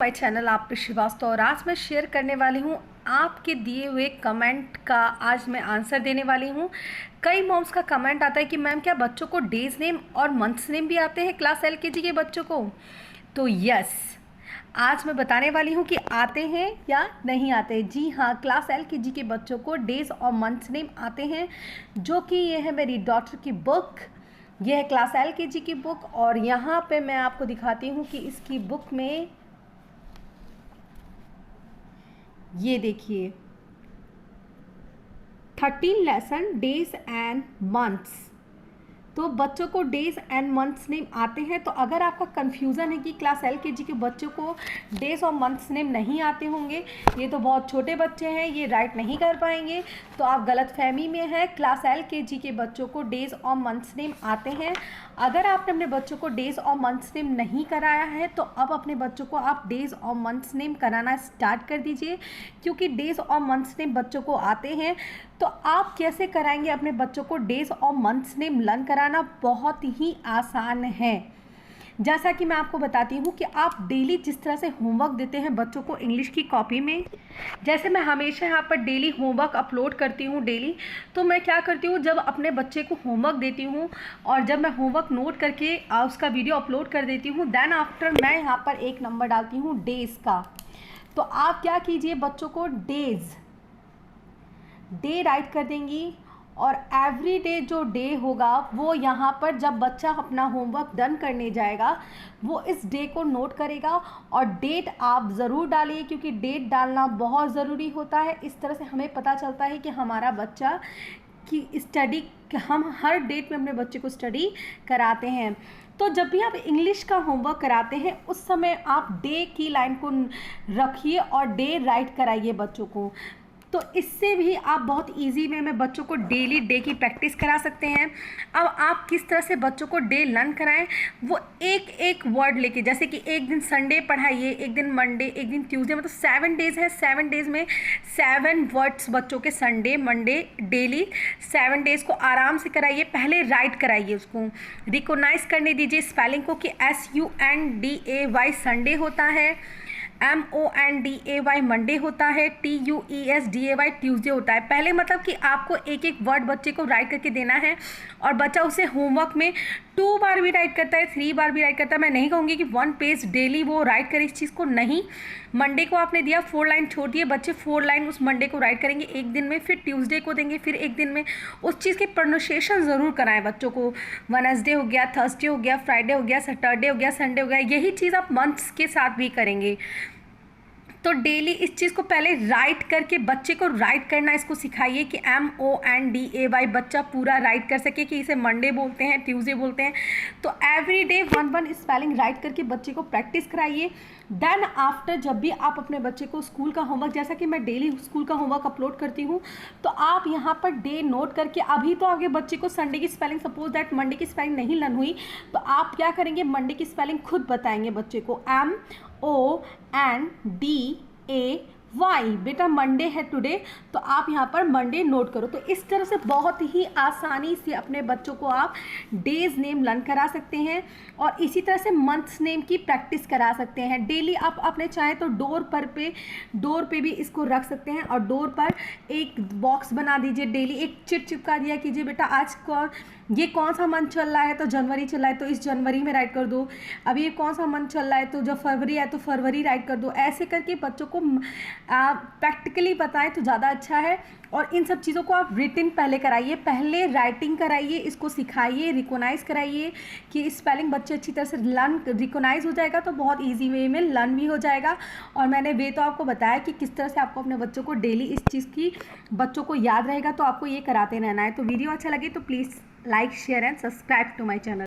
My channel आप श्रीवास्तव और आज मैं शेयर करने वाली हूँ आपके दिए हुए कमेंट का। आज मैं आंसर देने वाली हूँ। कई मॉम्स का कमेंट आता है कि मैम क्या बच्चों को डेज नेम और मंथ्स नेम भी आते हैं क्लास एलकेजी के बच्चों को? तो यस, आज मैं बताने वाली हूँ कि आते हैं या नहीं आते। जी हाँ, क्लास एलकेजी के बच्चों को डेज और मंथ्स नेम आते हैं, जो कि ये है मेरी डॉटर की बुक। यह है क्लास एलकेजी की बुक और यहाँ पे मैं आपको दिखाती हूँ कि इसकी बुक में ये देखिए 13 लेसन डेज एंड मंथ्स। तो बच्चों को डेज एंड मंथ्स नेम आते हैं। तो अगर आपका कन्फ्यूज़न है कि क्लास एलकेजी के बच्चों को डेज और मंथ्स नेम नहीं आते होंगे, ये तो बहुत छोटे बच्चे हैं, ये राइट नहीं कर पाएंगे, तो आप गलतफहमी में हैं। क्लास एलकेजी के बच्चों को डेज और मंथ्स नेम आते हैं। अगर आपने अपने बच्चों को डेज और मंथ्स नेम नहीं कराया है तो अब अपने बच्चों को आप डेज और मंथ्स नेम कराना स्टार्ट कर दीजिए, क्योंकि डेज और मंथ्स नेम बच्चों को आते हैं। तो आप कैसे कराएंगे अपने बच्चों को डेज और मंथ्स नेम लर्न कराना? बहुत ही आसान है। जैसा कि मैं आपको बताती हूँ कि आप डेली जिस तरह से होमवर्क देते हैं बच्चों को इंग्लिश की कॉपी में, जैसे मैं हमेशा यहाँ पर डेली होमवर्क अपलोड करती हूँ डेली, तो मैं क्या करती हूँ, जब अपने बच्चे को होमवर्क देती हूँ और जब मैं होमवर्क नोट करके उसका वीडियो अपलोड कर देती हूँ, देन आफ्टर मैं यहाँ पर एक नंबर डालती हूँ डेज़ का। तो आप क्या कीजिए, बच्चों को डे राइट कर देंगी और एवरी डे जो डे होगा वो यहाँ पर जब बच्चा अपना होमवर्क डन करने जाएगा वो इस डे को नोट करेगा और डेट आप ज़रूर डालिए, क्योंकि डेट डालना बहुत ज़रूरी होता है। इस तरह से हमें पता चलता है कि हमारा बच्चा की स्टडी, हम हर डेट में अपने बच्चे को स्टडी कराते हैं। तो जब भी आप इंग्लिश का होमवर्क कराते हैं उस समय आप डे की लाइन को रखिए और डे राइट कराइए बच्चों को। तो इससे भी आप बहुत इजी वे में बच्चों को डेली डे की प्रैक्टिस करा सकते हैं। अब आप किस तरह से बच्चों को डे लर्न कराएं, वो एक एक वर्ड लेके, जैसे कि एक दिन संडे पढ़ाइए, एक दिन मंडे, एक दिन ट्यूसडे, मतलब 7 डेज़ है। 7 डेज़ में 7 वर्ड्स बच्चों के संडे मंडे डेली 7 डेज़ को आराम से कराइए। पहले राइट कराइए, उसको रिकोगनाइज करने दीजिए स्पेलिंग को कि SUNDAY संडे होता है, MONDAY मंडे होता है, TUESDAY ट्यूसडे होता है। पहले मतलब कि आपको एक एक वर्ड बच्चे को राइट करके देना है और बच्चा उसे होमवर्क में 2 बार भी राइट करता है, 3 बार भी राइट करता है। मैं नहीं कहूँगी कि 1 पेज डेली वो राइट करे इस चीज़ को, नहीं। मंडे को आपने दिया 4 लाइन छोड़ दिए, बच्चे 4 लाइन उस मंडे को राइट करेंगे एक दिन में, फिर ट्यूसडे को देंगे, फिर एक दिन में। उस चीज़ के प्रोनाउंसिएशन ज़रूर कराएं बच्चों को। वेडनेसडे हो गया, थर्सडे हो गया, फ्राइडे हो गया, सैटरडे हो गया, संडे हो गया। यही चीज़ आप मंथ्स के साथ भी करेंगे। तो डेली इस चीज़ को पहले राइट करके बच्चे को राइट करना इसको सिखाइए कि MONDAY बच्चा पूरा राइट कर सके कि इसे मंडे बोलते हैं, ट्यूसडे बोलते हैं। तो एवरी डे 1 स्पेलिंग राइट करके बच्चे को प्रैक्टिस कराइए। देन आफ्टर जब भी आप अपने बच्चे को स्कूल का होमवर्क, जैसा कि मैं डेली स्कूल का होमवर्क अपलोड करती हूँ, तो आप यहाँ पर डे नोट करके, अभी तो आगे बच्चे को संडे की स्पेलिंग, सपोज दैट मंडे की स्पेलिंग नहीं लर्न हुई, तो आप क्या करेंगे, मंडे की स्पेलिंग खुद बताएंगे बच्चे को। MONDAY। बेटा मंडे है टुडे, तो आप यहाँ पर मंडे नोट करो। तो इस तरह से बहुत ही आसानी से अपने बच्चों को आप डेज नेम लर्न करा सकते हैं और इसी तरह से मंथ्स नेम की प्रैक्टिस करा सकते हैं। डेली आप अपने चाहें तो डोर पे भी इसको रख सकते हैं और डोर पर एक बॉक्स बना दीजिए। डेली एक चिट चिपका दिया कीजिए, बेटा आज ये कौन सा मंथ चल रहा है, तो जनवरी चल रहा है तो इस जनवरी में राइट कर दो। अभी ये कौन सा मंथ चल रहा है, तो जब फरवरी है तो फरवरी राइट कर दो। ऐसे करके बच्चों को प्रैक्टिकली बताएं तो ज़्यादा अच्छा है। और इन सब चीज़ों को आप रिटिन पहले कराइए, पहले राइटिंग कराइए, इसको सिखाइए, रिकोगनाइज कराइए कि स्पेलिंग बच्चे अच्छी तरह से लर्न रिकोगनाइज हो जाएगा तो बहुत ईजी वे में लर्न भी हो जाएगा। और मैंने वे तो आपको बताया कि किस तरह से आपको अपने बच्चों को डेली इस चीज़ की बच्चों को याद रहेगा, तो आपको ये कराते रहना है। तो वीडियो अच्छा लगे तो please like, share and subscribe to my channel.